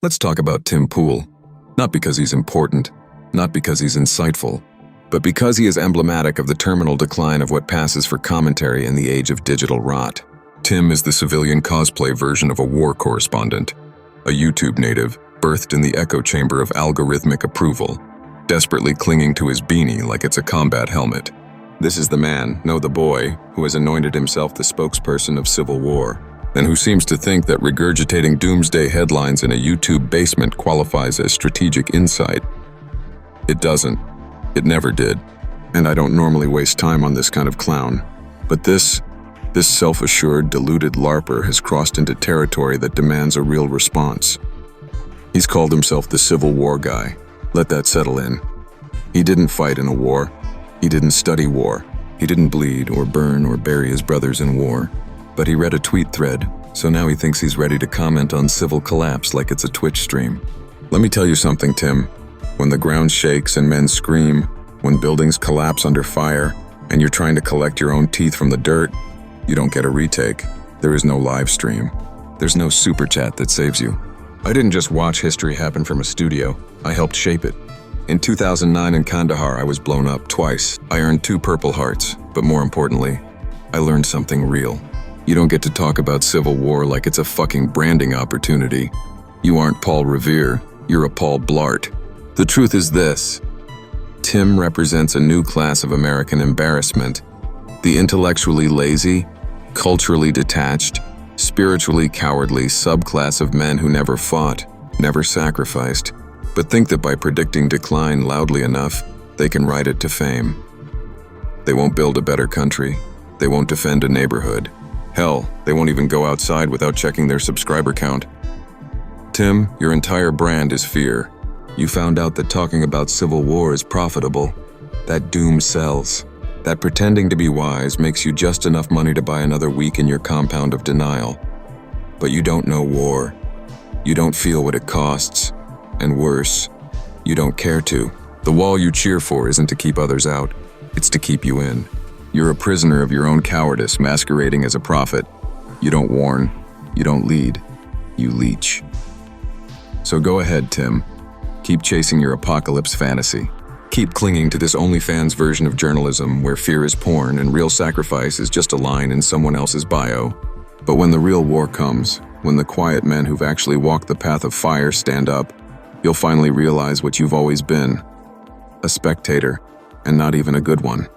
Let's talk about Tim Pool. Not because he's important, not because he's insightful, but because he is emblematic of the terminal decline of what passes for commentary in the age of digital rot. Tim is the civilian cosplay version of a war correspondent, a YouTube native birthed in the echo chamber of algorithmic approval, desperately clinging to his beanie like it's a combat helmet. This is the man, no the boy, who has anointed himself the spokesperson of civil war, and who seems to think that regurgitating doomsday headlines in a YouTube basement qualifies as strategic insight. It doesn't. It never did. And I don't normally waste time on this kind of clown. But this self-assured, deluded LARPer has crossed into territory that demands a real response. He's called himself the Civil War guy. Let that settle in. He didn't fight in a war. He didn't study war. He didn't bleed or burn or bury his brothers in war. But he read a tweet thread, so now he thinks he's ready to comment on civil collapse like it's a Twitch stream. Let me tell you something, Tim. When the ground shakes and men scream, when buildings collapse under fire, and you're trying to collect your own teeth from the dirt, you don't get a retake. There is no live stream. There's no super chat that saves you. I didn't just watch history happen from a studio. I helped shape it. In 2009 in Kandahar, I was blown up twice. I earned 2 Purple Hearts, but more importantly, I learned something real. You don't get to talk about civil war like it's a fucking branding opportunity. You aren't Paul Revere, you're a Paul Blart. The truth is this: Tim represents a new class of American embarrassment. The intellectually lazy, culturally detached, spiritually cowardly subclass of men who never fought, never sacrificed, but think that by predicting decline loudly enough, they can ride it to fame. They won't build a better country. They won't defend a neighborhood. Hell, they won't even go outside without checking their subscriber count. Tim, your entire brand is fear. You found out that talking about civil war is profitable. That doom sells. That pretending to be wise makes you just enough money to buy another week in your compound of denial. But you don't know war. You don't feel what it costs. And worse, you don't care to. The wall you cheer for isn't to keep others out. It's to keep you in. You're a prisoner of your own cowardice masquerading as a prophet. You don't warn. You don't lead. You leech. So go ahead, Tim. Keep chasing your apocalypse fantasy. Keep clinging to this OnlyFans version of journalism where fear is porn and real sacrifice is just a line in someone else's bio. But when the real war comes, when the quiet men who've actually walked the path of fire stand up, you'll finally realize what you've always been: a spectator, and not even a good one.